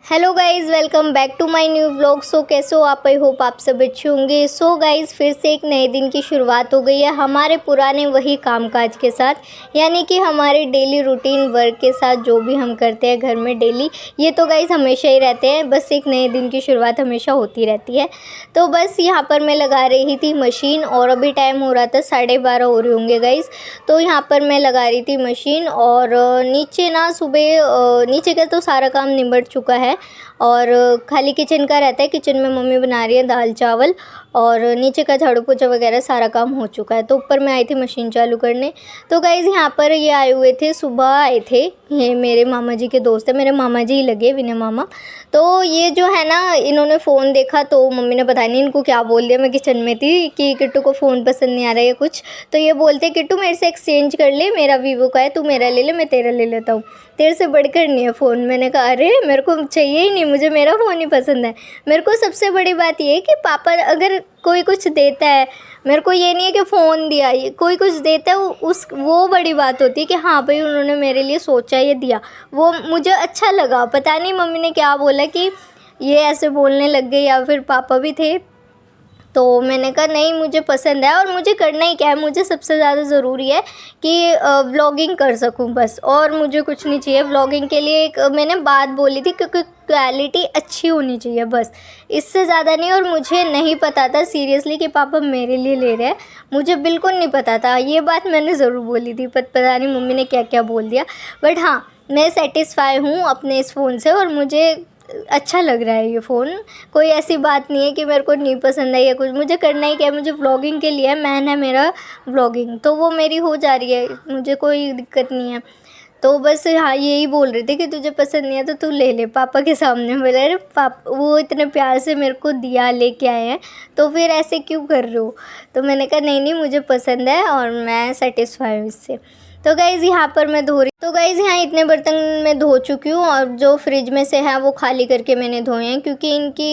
Hello guys, welcome back to my new vlog. So कैसे हो आप? आई होप आप सब अच्छे होंगे। सो गाइज़, फिर से एक नए दिन की शुरुआत हो गई है हमारे पुराने वही कामकाज के साथ, यानी कि हमारे डेली रूटीन वर्क के साथ। जो भी हम करते हैं घर में डेली, ये तो गाइज़ हमेशा ही रहते हैं। बस एक नए दिन की शुरुआत हमेशा होती रहती है। तो बस यहाँ पर मैं लगा रही थी मशीन, और अभी टाइम हो रहा था 12:30 हो रहे होंगे गाइज़। तो यहाँ पर मैं लगा रही थी मशीन, और नीचे ना सुबह नीचे का तो सारा काम निबट चुका है, और खाली किचन का रहता है। किचन में मम्मी बना रही है दाल चावल, और नीचे का झाड़ू पोछा वगैरह सारा काम हो चुका है। तो ऊपर मैं आई थी मशीन चालू करने। तो गाइज़ यहाँ पर ये आए हुए थे, सुबह आए थे। ये मेरे मामा जी के दोस्त है, मेरे मामा जी ही लगे, विनय मामा। तो ये जो है ना, इन्होंने फ़ोन देखा तो मम्मी ने पता नहीं इनको क्या बोल दिया। मैं किचन में थी कि किट्टू को फ़ोन पसंद नहीं आ रहा है कुछ। तो ये बोलते किट्टू मेरे से एक्सचेंज कर ले, मेरा वीवो का है, तू मेरा ले ले, मैं तेरा ले लेता हूँ, तेरे से बढ़कर नहीं है फ़ोन। मैंने कहा अरे मेरे को चाहिए ही नहीं, मुझे मेरा फ़ोन ही पसंद है। मेरे को सबसे बड़ी बात ये है कि पापा अगर कोई कुछ देता है, मेरे को ये नहीं है कि फ़ोन दिया, ये कोई कुछ देता है वो बड़ी बात होती है कि हाँ भाई उन्होंने मेरे लिए सोचा, ये दिया, वो मुझे अच्छा लगा। पता नहीं मम्मी ने क्या बोला कि ये ऐसे बोलने लग गए, या फिर पापा भी थे। तो मैंने कहा नहीं, मुझे पसंद है और मुझे करना ही क्या है। मुझे सबसे ज़्यादा ज़रूरी है कि व्लॉगिंग कर सकूं बस, और मुझे कुछ नहीं चाहिए। व्लॉगिंग के लिए एक मैंने बात बोली थी, क्योंकि क्वालिटी अच्छी होनी चाहिए बस, इससे ज़्यादा नहीं। और मुझे नहीं पता था सीरियसली कि पापा मेरे लिए ले रहे हैं, मुझे बिल्कुल नहीं पता था। ये बात मैंने ज़रूर बोली थी, पता नहीं मम्मी ने क्या क्या बोल दिया। बट हाँ, मैं सेटिस्फाई हूँ अपने इस फ़ोन से, और मुझे अच्छा लग रहा है ये फ़ोन। कोई ऐसी बात नहीं है कि मेरे को नहीं पसंद है या कुछ। मुझे करना ही क्या है, मुझे व्लॉगिंग के लिए मैन है मेरा व्लॉगिंग, तो वो मेरी हो जा रही है, मुझे कोई दिक्कत नहीं है। तो बस हाँ, यही बोल रहे थे कि तुझे पसंद नहीं है तो तू ले ले। पापा के सामने बोले, अरे पापा वो इतने प्यार से मेरे को दिया, लेके आए हैं, तो फिर ऐसे क्यों कर रहे हो? तो मैंने कहा नहीं नहीं, मुझे पसंद है और मैं सेटिस्फाई हूँ इससे। तो गाइज़ यहाँ पर मैं धो रही, तो गाइज़ यहाँ इतने बर्तन मैं धो चुकी हूँ, और जो फ्रिज में से है वो खाली करके मैंने धोए हैं। क्योंकि इनकी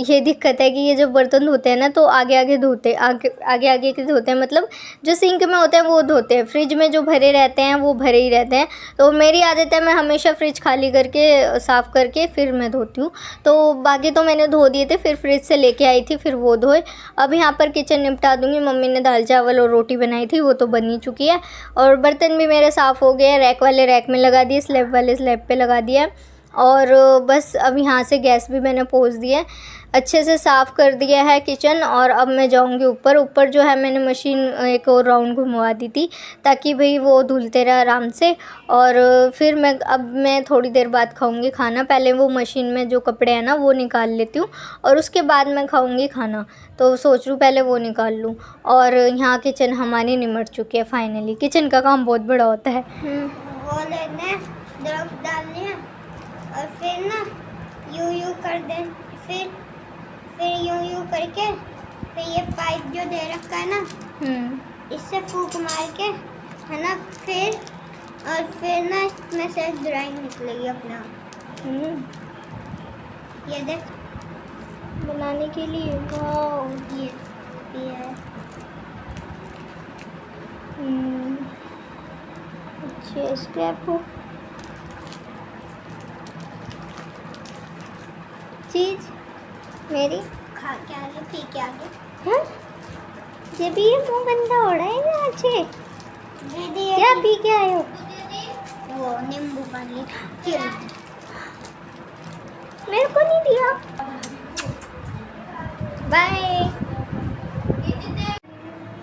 ये दिक्कत है कि ये जब बर्तन धोते हैं ना, तो आगे आगे धोते, आगे के धोते हैं, मतलब जो सिंक में होते हैं वो धोते हैं, फ्रिज में जो भरे रहते हैं वो भरे ही रहते हैं। तो मेरी आदत है, मैं हमेशा फ्रिज खाली करके साफ़ करके फिर मैं धोती हूँ। तो बाकी तो मैंने धो दिए थे, फिर फ्रिज से लेके आई थी, फिर वो धोए। अब यहाँ पर किचन निपटा दूँगी। मम्मी ने दाल चावल और रोटी बनाई थी, वो तो बन ही चुकी है। और बर्तन भी मेरे साफ़ हो गए हैं, रैक वाले रैक में लगा दिए, स्लैब वाले स्लैब पे लगा दिया। और बस अब यहाँ से गैस भी मैंने पोंछ दिया है, अच्छे से साफ़ कर दिया है किचन। और अब मैं जाऊँगी ऊपर। ऊपर जो है मैंने मशीन एक और राउंड घुमवा दी थी, ताकि भाई वो धुलते रहे आराम से। और फिर मैं थोड़ी देर बाद खाऊंगी खाना। पहले वो मशीन में जो कपड़े हैं ना वो निकाल लेती हूँ, और उसके बाद मैं खाऊंगी खाना। तो सोच रही हूँ पहले वो निकाल लूँ। और यहाँ किचन हमारी निमट चुकी है फाइनली। किचन का काम बहुत बड़ा होता है। वो लेना है, दरख्त डालने हैं, और फिर ना यूं कर दे, फिर यूं करके, फिर ये पाइप जो दे रखा है ना, इससे फूंक मार के, है ना, फिर ना इसमें से ड्राइंग निकलेगी अपने आप। ये देख, बनाने के लिए वाह, ये है। अच्छे स्टेप हो चीज़ मेरी खा के आगे, पी के आगे। हाँ, ये भी ये मुँह गंदा हो रहा है ना अच्छे। दीदी क्या पी के आए हो? वो नींबू पानी चिल। मेरे को नहीं दिया। बाय।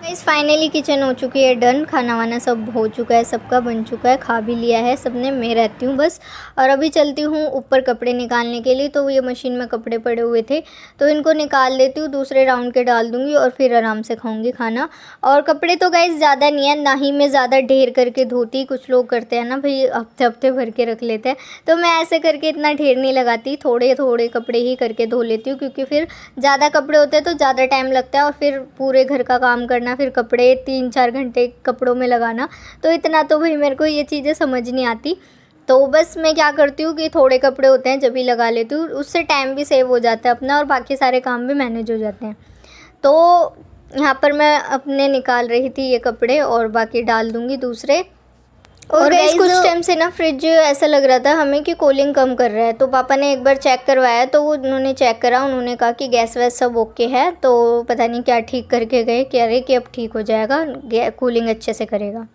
गाइस फाइनली किचन हो चुकी है डन। खाना वाना सब हो चुका है, सबका बन चुका है, खा भी लिया है सबने। मैं रहती हूँ बस। और अभी चलती हूँ ऊपर कपड़े निकालने के लिए। तो ये मशीन में कपड़े पड़े हुए थे, तो इनको निकाल देती हूँ, दूसरे राउंड के डाल दूँगी, और फिर आराम से खाऊँगी खाना। और कपड़े तो गाइस ज़्यादा नहीं है, ना ही मैं ज़्यादा ढेर करके धोती। कुछ लोग करते हैं ना भाई, हफ्ते हफ्ते भर के रख लेते हैं, तो मैं ऐसे करके इतना ढेर नहीं लगाती, थोड़े थोड़े कपड़े ही करके धो लेती हूँ। क्योंकि फिर ज़्यादा कपड़े होते हैं तो ज़्यादा टाइम लगता है, और फिर पूरे घर का काम करना, फिर कपड़े 3-4 घंटे कपड़ों में लगाना, तो इतना तो भाई मेरे को ये चीज़ें समझ नहीं आती। तो बस मैं क्या करती हूँ कि थोड़े कपड़े होते हैं जब भी लगा लेती हूँ, उससे टाइम भी सेव हो जाता है अपना, और बाकी सारे काम भी मैनेज हो जाते हैं। तो यहाँ पर मैं अपने निकाल रही थी ये कपड़े, और बाकी डाल दूँगी दूसरे। और गाइस कुछ guys, टाइम से ना फ्रिज ऐसा लग रहा था हमें कि कूलिंग कम कर रहा है, तो पापा ने एक बार चेक करवाया, तो वो उन्होंने चेक करा, उन्होंने कहा कि गैस वैस सब ओके है, तो पता नहीं क्या ठीक करके गए, कह रहे कि अब ठीक हो जाएगा, कूलिंग अच्छे से करेगा।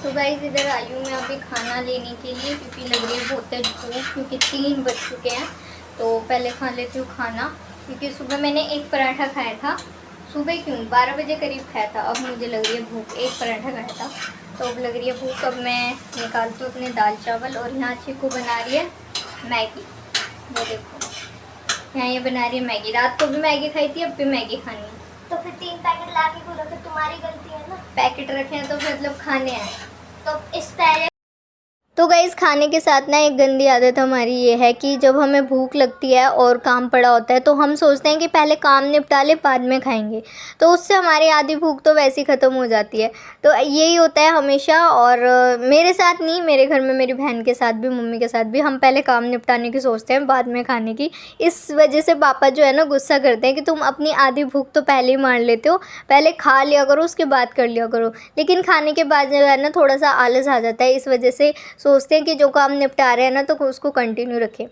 तो गाइस इधर आई हूँ मैं अभी खाना लेने के लिए, क्योंकि लग रही है बहुत तेज भूख, क्योंकि 3 बज चुके हैं। तो पहले खा लेती हूँ खाना, क्योंकि सुबह मैंने एक पराठा खाया था, सुबह क्यों 12 बजे करीब खाया था। अब मुझे लग रही है भूख, एक पराठा खाया था तो अब लग रही है भूख। अब मैं निकालती हूँ अपने दाल चावल, और यहाँ चिकू बना रही है मैगी। वो देखो यहाँ ये बना रही है मैगी, रात को भी मैगी खाई थी, अब भी मैगी खानी है। तो फिर 3 पैकेट ला के क्यों रखे? तुम्हारी गलती है ना। पैकेट रखे हैं तो मतलब खाने हैं। तो इस तरह तो गाइज़ खाने के साथ ना एक गंदी आदत हमारी ये है कि जब हमें भूख लगती है और काम पड़ा होता है, तो हम सोचते हैं कि पहले काम निपटा ले बाद में खाएंगे, तो उससे हमारी आधी भूख तो वैसे ही ख़त्म हो जाती है। तो यही होता है हमेशा, और मेरे साथ नहीं, मेरे घर में मेरी बहन के साथ भी, मम्मी के साथ भी, हम पहले काम निपटाने की सोचते हैं बाद में खाने की। इस वजह से पापा जो है ना गुस्सा करते हैं कि तुम अपनी आधी भूख तो पहले ही मार लेते हो, पहले खा लिया करो उसके बाद कर लिया करो। लेकिन खाने के बाद जो है ना थोड़ा सा आलस आ जाता है, इस वजह से सोचते हैं कि जो काम निपटा रहे हैं ना तो उसको कंटिन्यू रखें।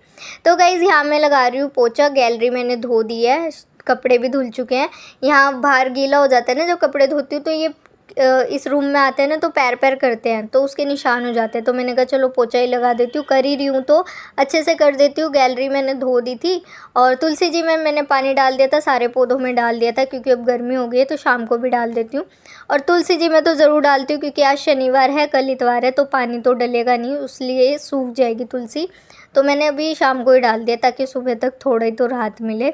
तो गाइज़ यहाँ मैं लगा रही हूँ पोछा, गैलरी मैंने धो दी है, कपड़े भी धुल चुके हैं। यहाँ बाहर गीला हो जाता है ना, जो कपड़े धोती हूँ तो ये इस रूम में आते हैं ना तो पैर पैर करते हैं, तो उसके निशान हो जाते हैं। तो मैंने कहा चलो पोछा ही लगा देती हूँ, कर ही रही हूँ तो अच्छे से कर देती हूँ। गैलरी मैंने धो दी थी, और तुलसी जी में मैंने पानी डाल दिया था, सारे पौधों में डाल दिया था, क्योंकि अब गर्मी हो गई है तो शाम को भी डाल देती हूँ। और तुलसी जी में तो ज़रूर डालती हूँ, क्योंकि आज शनिवार है, कल इतवार है, तो पानी तो डलेगा नहीं, इसलिए सूख जाएगी तुलसी। तो मैंने अभी शाम को ही डाल दिया ताकि सुबह तक थोड़ा ही तो राहत मिले।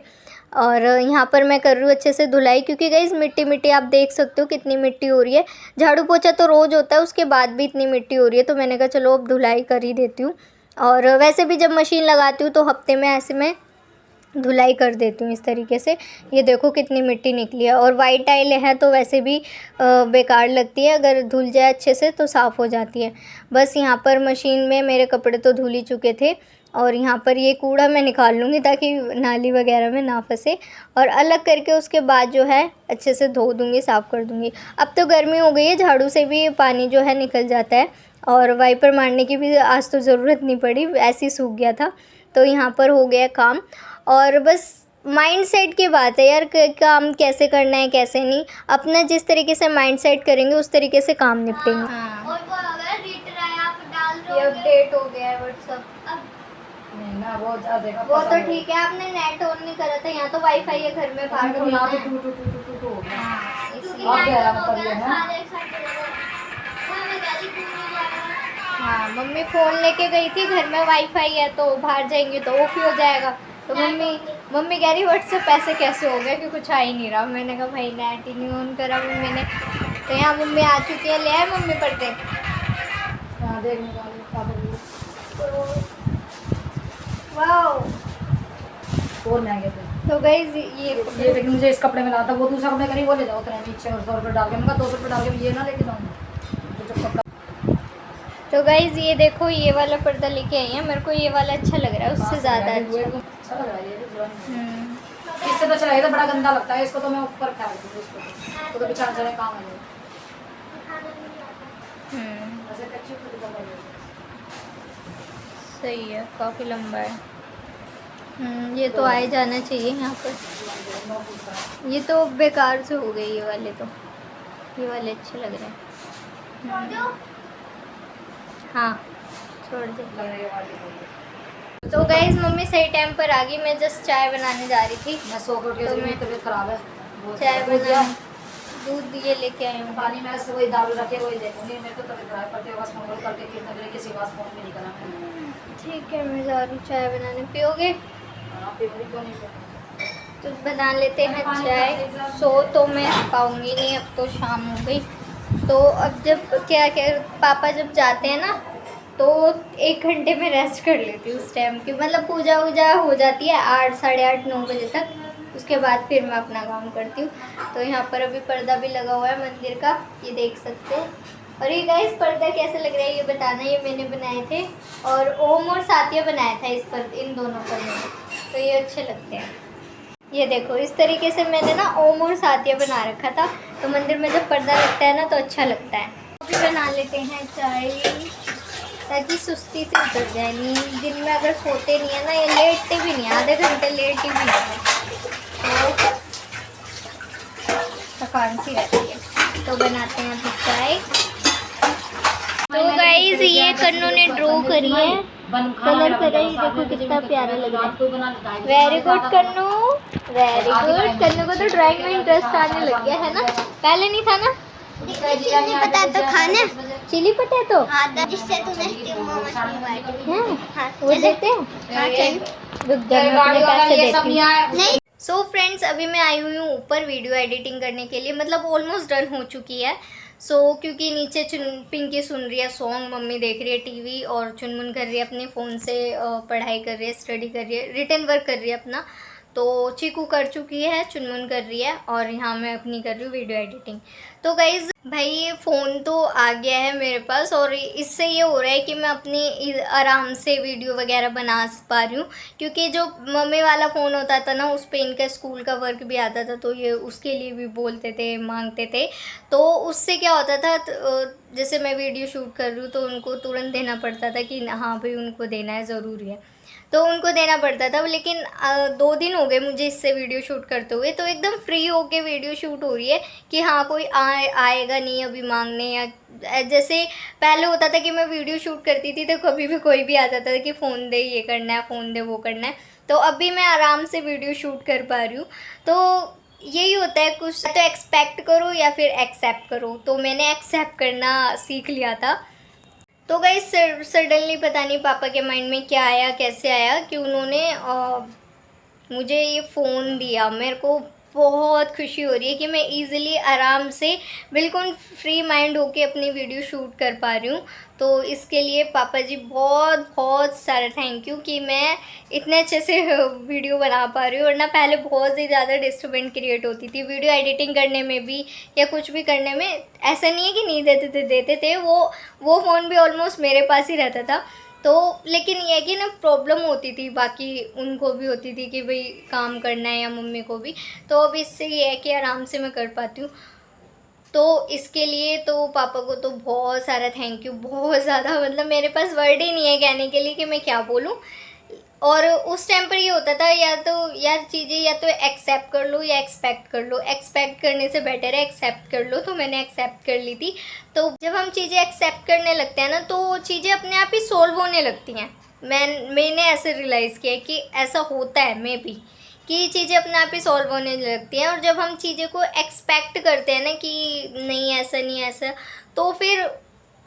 और यहाँ पर मैं कर रही हूँ अच्छे से धुलाई, क्योंकि गाइस मिट्टी मिट्टी आप देख सकते हो कितनी मिट्टी हो रही है। झाड़ू पोछा तो रोज़ होता है, उसके बाद भी इतनी मिट्टी हो रही है, तो मैंने कहा चलो अब धुलाई कर ही देती हूँ। और वैसे भी जब मशीन लगाती हूँ तो हफ्ते में ऐसे में धुलाई कर देती हूँ इस तरीके से। ये देखो कितनी मिट्टी निकली है, और वाइट टाइल है तो वैसे भी बेकार लगती है, अगर धुल जाए अच्छे से तो साफ़ हो जाती है। बस यहाँ पर मशीन में मेरे कपड़े तो धुल ही चुके थे, और यहाँ पर ये कूड़ा मैं निकाल लूँगी ताकि नाली वगैरह में ना फंसे, और अलग करके उसके बाद जो है अच्छे से धो दूँगी, साफ़ कर दूँगी। अब तो गर्मी हो गई है, झाड़ू से भी पानी जो है निकल जाता है, और वाइपर मारने की भी आज तो ज़रूरत नहीं पड़ी, ऐसे ही सूख गया था। तो यहाँ पर हो गया काम। और बस माइंड सेट की बात है यार, काम कैसे करना है कैसे नहीं, अपना जिस तरीके से माइंड सेट करेंगे उस तरीके से काम निपटेंगे। और वो अगर रीटर आया आप डाल ये दो। अपडेट हो गया है व्हाट्सअप। नहीं ना वो ज्यादा वो तो ठीक है, आपने नेट ऑन नहीं करा था, यहाँ तो वाईफाई है घर में, बाहर तो तो यहाँ पे है। Two two two two two two हो गया। हाँ, इसलिए। आप गया मतलब ये है। हाँ मम्मी फ़ोन लेके गई थी, घर में वाईफाई है तो बाहर जाएंगे तो ऑफ ही हो जाएगा। तो मम्मी कह रही व्हाट्सएप ऐसे कैसे हो गया कि कुछ आ ही नहीं रहा। मैंने कहा भाई नेट ही नहीं ऑन करा मम्मी ने। तो यहाँ मम्मी आ चुकी है, ले आए मम्मी पर्दे। हाँ देखने वाले वाओ, और महंगे थे। तो गाइस ये लेकिन मुझे इस कपड़े में लाना था, वो दूसरा कपड़े करीब वो ले जाओ उतने नीचे 100 रुपये डाल के, मैं 200 रुपये डाल के ये ना लेके जाऊँगी। तो गाइज ये देखो ये वाला पर्दा लेके आई है, मेरे को ये वाला अच्छा लग रहा है उससे ज़्यादा अच्छा। अच्छा लग रहा है ये। इससे तो चला, तो बड़ा गंदा लगता है, इसको तो मैं ऊपर फेंक दूँगी, इसको तो बिछाने जाने काम है। ऐसे कच्ची खुद का कर सही है, काफ़ी लंबा है। ये तो आए जाना चाहिए यहाँ पर। ये तो बेकार से हो गए ये वाले, तो ये वाले अच्छे लग रहे हैं। हाँ छोड़ दे। तो गाइज मम्मी सही टाइम पर आ गई, मैं जस्ट चाय बनाने जा रही थी। मैं सो के तो मेरी तबीयत खराब है, चाय बना दूध दिए लेके आई हूँ। पानी में ऐसे वही दाल रखे वही देखूंगी। मेरे तो तबीयत खराब पड़ती है, बस फोन करके कितने किसी बात फोन भी नहीं करा। ठीक है मैं जा रही हूँ चाय बनाने, पियोगे? क्यों नहीं तो बना लेते हैं चाय। सो तो मैं पाऊँगी नहीं, अब तो शाम हो गई। तो अब जब क्या पापा जब जाते हैं ना तो 1 घंटे में रेस्ट कर लेती हूँ उस टाइम की, मतलब पूजा वूजा हो जाती है 8 साढ़े 8 9 बजे तक, उसके बाद फिर मैं अपना काम करती हूँ। तो यहाँ पर अभी पर्दा भी लगा हुआ है मंदिर का, ये देख सकते हो। और ये गाइस पर्दा कैसे लग रहा है ये बताना, ये मैंने बनाए थे, और ओम और साथिया बनाया था इस पर, इन दोनों पर मैंने, तो ये अच्छे लगते हैं। ये देखो इस तरीके से मैंने ना ओम और साथिया बना रखा था, तो मंदिर में जब पर्दा लगता है ना तो अच्छा लगता है। अभी बना लेते हैं चाय। ताकि सुस्ती से उतर जाए। नींद दिन में अगर सोते नहीं है ना, ये लेटते भी नहीं, आधे घंटे लेटे भी नहीं है तो थकान सी रहती है। तो बनाते हैं अभी चाय। तो गाइज ये कन्नू ने ड्रॉ करी है, कलर करा है, देखो कितना प्यारा लग रहा है। वेरी गुड कन्नू, वेरी गुड। कन्नू को तो ड्राइंग में इंटरेस्ट आने लग गया है ना, पहले नहीं था ना। चिली पटाटो खाना, चिली पटेटो हाँ जिससे तूने स्टीम मोमोज मंगवाए। हाँ वो देते हैं। हाँ चल। रुक जा, मैं अपने पैसे देती हूँ। नहीं सो फ्रेंड्स, अभी मैं आई हुई हूँ ऊपर वीडियो एडिटिंग करने के लिए, मतलब ऑलमोस्ट डन हो चुकी है। क्योंकि नीचे पिंकी सुन रही है सॉन्ग, मम्मी देख रही है टीवी और चुनमुन कर रही है अपने फ़ोन से, पढ़ाई कर रही है, स्टडी कर रही है, रिटन वर्क कर रही है अपना। तो चीकू कर चुकी है, चुनमुन कर रही है और यहाँ मैं अपनी कर रही हूँ वीडियो एडिटिंग। तो गाइज़ भाई ये फ़ोन तो आ गया है मेरे पास और इससे ये हो रहा है कि मैं अपनी आराम से वीडियो वगैरह बना पा रही हूँ। क्योंकि जो मम्मी वाला फ़ोन होता था ना, उस पर इनका स्कूल का वर्क भी आता था, तो ये उसके लिए भी बोलते थे, मांगते थे। तो उससे क्या होता था, जैसे मैं वीडियो शूट कर रही हूँ तो उनको तुरंत देना पड़ता था कि हाँ भाई उनको देना है, ज़रूरी है, तो उनको देना पड़ता था। लेकिन 2 दिन हो गए मुझे इससे वीडियो शूट करते हुए, तो एकदम फ्री होके वीडियो शूट हो रही है कि हाँ कोई आएगा नहीं अभी मांगने। या जैसे पहले होता था कि मैं वीडियो शूट करती थी तो कभी भी कोई भी आ जाता था कि फ़ोन दे, ये करना है, फ़ोन दे, वो करना है। तो अभी मैं आराम से वीडियो शूट कर पा रही हूँ। तो यही होता है, कुछ तो एक्सपेक्ट करो या फिर एक्सेप्ट करो। तो मैंने एक्सेप्ट करना सीख लिया था। तो गाइस सडनली पता नहीं पापा के माइंड में क्या आया, कैसे आया कि उन्होंने मुझे ये फ़ोन दिया। मेरे को बहुत खुशी हो रही है कि मैं इजीली आराम से बिल्कुल फ्री माइंड होके अपनी वीडियो शूट कर पा रही हूँ। तो इसके लिए पापा जी बहुत बहुत सारा थैंक यू कि मैं इतने अच्छे से वीडियो बना पा रही हूँ। वरना पहले बहुत ही ज़्यादा डिस्टर्बेंस क्रिएट होती थी वीडियो एडिटिंग करने में भी या कुछ भी करने में। ऐसा नहीं है कि नहीं देते थे, वो फ़ोन भी ऑलमोस्ट मेरे पास ही रहता था। तो लेकिन ये कि ना प्रॉब्लम होती थी, बाकी उनको भी होती थी कि भाई काम करना है या मम्मी को भी। तो अब इससे ये है कि आराम से मैं कर पाती हूँ। तो इसके लिए तो पापा को तो बहुत सारा थैंक यू, बहुत ज़्यादा, मतलब मेरे पास वर्ड ही नहीं है कहने के लिए कि मैं क्या बोलूँ। और उस टाइम पर ये होता था या तो यार चीज़ें या तो एक्सेप्ट कर लो या एक्सपेक्ट कर लो। एक्सपेक्ट करने से बेटर है एक्सेप्ट कर लो, तो मैंने एक्सेप्ट कर ली थी। तो जब हम चीज़ें एक्सेप्ट करने लगते हैं ना, तो चीज़ें अपने आप ही सॉल्व होने लगती हैं। मैंने ऐसे रियलाइज़ किया कि ऐसा होता है मे बी, कि चीज़ें अपने आप ही सॉल्व होने लगती हैं। और जब हम चीज़ें को एक्सपेक्ट करते हैं ना कि नहीं ऐसा नहीं ऐसा, तो फिर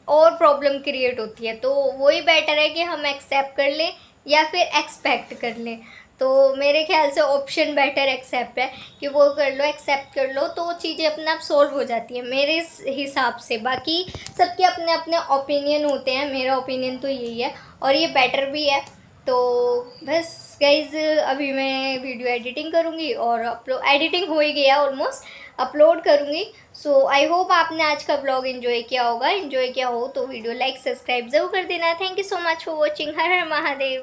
और प्रॉब्लम क्रिएट होती है। तो वही बेटर है कि हम एक्सेप्ट कर लें या फिर एक्सपेक्ट कर लें। तो मेरे ख्याल से ऑप्शन बेटर एक्सेप्ट है कि वो कर लो, एक्सेप्ट कर लो, तो चीज़ें अपने आप सॉल्व हो जाती है मेरे हिसाब से। बाकी सबके अपने अपने ओपिनियन होते हैं, मेरा ओपिनियन तो यही है और ये बेटर भी है। तो बस गाइज अभी मैं वीडियो एडिटिंग करूँगी और एडिटिंग हो ही गया ऑलमोस्ट, अपलोड करूँगी। सो आई होप आपने आज का ब्लॉग एंजॉय किया होगा। एंजॉय किया हो तो वीडियो लाइक सब्सक्राइब ज़रूर कर देना। Thank you so much for watching. Her her Mahadev.